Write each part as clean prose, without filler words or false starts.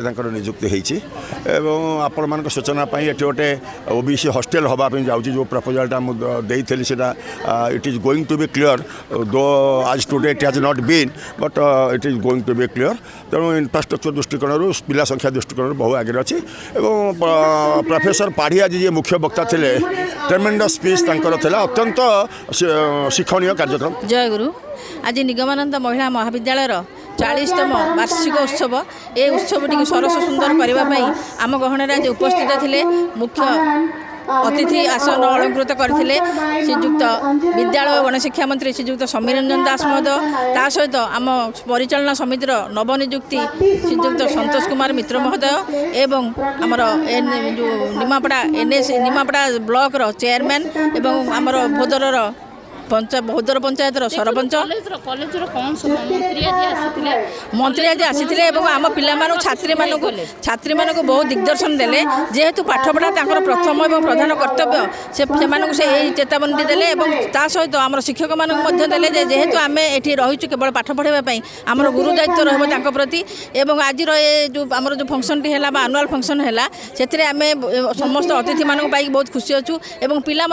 निजुक्ति होती आपण मान सूचना ये गोटे ओबीसी हॉस्टेल हाँपाई जाऊँगी जो प्रपोजालटा देती से it is going to be clear दो आज today it has not been but it is going to be clear तेणु इनफ्रास्ट्रक्चर दृष्टिकोण पिला संख्या दृष्टिकोण बहु आगे अच्छी प्रोफेसर पाढ़ी आज जी मुख्य वक्ता थे ट्रेमेंडस स्पीच अत्यंत शिक्षणीय कार्यक्रम। जय गुरु आज निगमानंद महिला महाविद्यालय 40तम वार्षिक उत्सव ये उत्सव टी सरस सुंदर करने आम गहन आज उपस्थित थे मुख्य अतिथि आसन अलंकृत करते श्रीजुक्त विद्यालय और गणशिक्षा मंत्री श्रीजुक्त समीर रंजन दास महोदय ता सहित आम परिचालना समितिर नवनिजुक्ति श्रीजुक्त संतोष कुमार मित्र महोदय एवं आमर जो Nimapada NS Nimapada block chairman एवं आमर भोदर भोदर पंचायत सरपंच मंत्री आज आसी आम पिला छात्री मानक बहुत दिग्दर्शन देले जेहेतु पाठपढ़ा प्रथम और प्रधान कर्तव्य से चेतावनी देले ता सहित आम शिक्षक मानक देले जेहेतु आम ये रहीचु केवल पाठ पढ़ाई आम गुरु दायित्व रही प्रति एवं आज जो आम जो फंक्शन टी है आनुआल फंक्शन है से आम समस्त अतिथि मानक बहुत खुशी अच्छु और पिला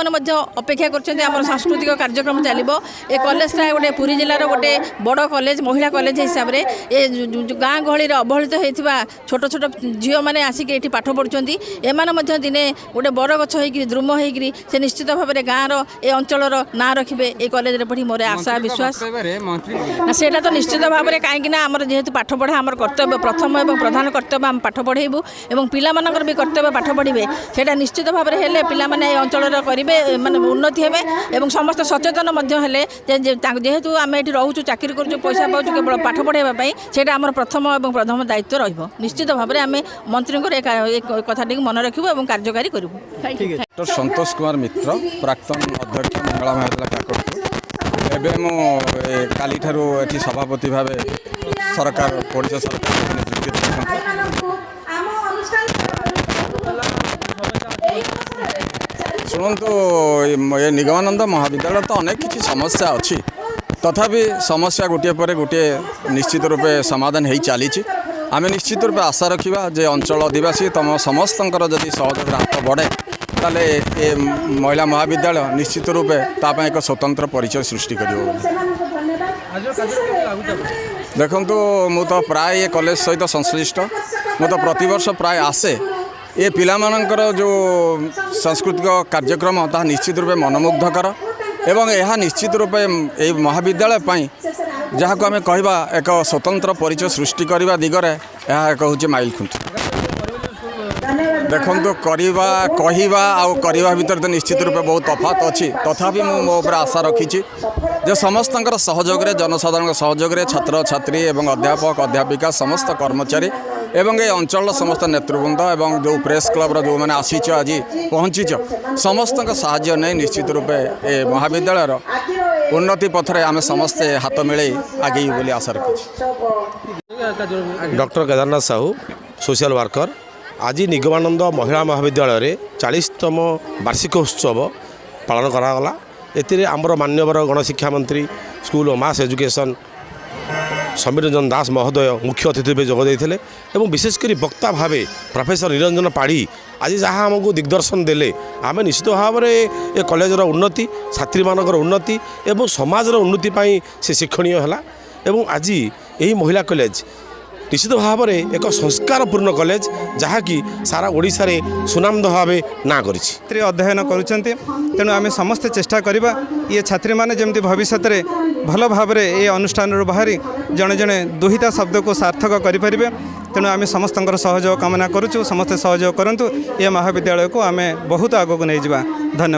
अपेक्षा कर सांस्कृतिक कार्यक्रम चलो ये कॉलेजटा गोटे पुरी जिलार गोटे बड़ कॉलेज महिला कॉलेज हिसाब से ये गाँ गहली अवहेलित होता छोट छोट झील मैंने आसिक ये पाठ पढ़ुं एम दिने गोटे बर गछ हो द्रुम हो से निश्चित भाव में गाँव ये अंचल ना रखिए ये कॉलेज पढ़ी मोर आशा विश्वास से तो निश्चित भाव में कहीं आमर जेहेतु पाठ पढ़ा आम कर्तव्य प्रथम और प्रधान कर्तव्य आम पाठ पढ़ेबू और पिलामानकर भी कर्तव्य पाठ पढ़े से निश्चित भाव में पिलामाने अंचल करेंगे माने उन्नति हे समस्त सचेतन जेहेतु आम ये रोचु चाकरी कर पैसा पाचु केवल पाठ पढ़ाई से आम प्रथम और प्रथम दायित्व निश्चित भाव में आम मंत्री कथा मन रखू और कार्यकारी करूँ। डॉक्टर संतोष कुमार मित्र प्राक्तन अध्यक्ष मंगला महाविद्यालय काकटपुर एवं मु काली ठारू एठी सभापति भाव सरकार ओडिशा सरकार नियुक्ति शुणु ये निगमानंद महाविद्यालय तो अनेक किसी समस्या अच्छी तथापि समस्या गोटे पर गोटे निश्चित रूपे समाधान हो चली आम निश्चित रूपे आशा रखा जे अंचल आदिवासी तुम समस्त जदि सहयोग हाथ बढ़े ताले ये महिला महाविद्यालय निश्चित रूपे ताप एक स्वतंत्र परिचय सृष्टि कर देखु मु तो प्राय ये कॉलेज सहित संश्लिष्ट मु तो प्रतिवर्ष प्राय आसे ये पिलामानंकर जो सांस्कृतिक कार्यक्रम ता निश्चित रूपे मनमुग्धकर एवं यह निश्चित रूपे ये महाविद्यालय पाई जहाँ को आम कहवा एक स्वतंत्र परिचय सृष्टि करने दिगरे यह एक हूँ माइल खुंट देखो कहवा आउ करवा भितर तो निश्चित रूपे बहुत तफात अच्छी तथापि मो आशा रखी जे समस्त सहयोग जनसाधारण सहयोग छात्र छात्री एवं अध्यापक अध्यापिका समस्त कर्मचारी एवं ये अंचल समस्त नेतृवृंद एवं जो प्रेस क्लब जो मैंने आसीच आज पहुँचीच समस्त साहाय्य नहीं निश्चित रूपे ये महाविद्यालय उन्नति पथरे आम समस्ते हाथ मिले आगे बोली आशा रखी। Doctor Kedarnath Sahu social worker आज निगमानंद महिला महाविद्यालय 40तम वार्षिक उत्सव पालन करागला एतिर आमर मान्यवर गणशिक्षा मंत्री स्कूल और मास एजुकेशन समीर रंजन दास महोदय मुख्य अतिथि भाव जोगदे और विशेषकर वक्ता भाव प्रोफेसर निरंजन पाढ़ी आज जहाँ आमको दिग्दर्शन देले आम निश्चित भाव में ये कॉलेजर उन्नति छात्री मानकर उन्नति और समाजर उन्नति से शिक्षणीय है और आज यही महिला कॉलेज निश्चित भाव में एक संस्कारपूर्ण कॉलेज जहाँकि सारा ओडिशा रे सुनाम भाव ना करी अध्ययन करुँच तेणु आम समस्ते चेष्टा करवा ये छात्री मैंने जमी भविष्य में भल भाव में ये अनुष्ठान बाहरी जड़े जड़े दुहिता शब्द को सार्थक करें तेणु आम समस्त सहयोग कामना करुँ समस्ते सहयोग करूँ ये महाविद्यालय को आम बहुत आगक नहीं जावा। धन्यवाद।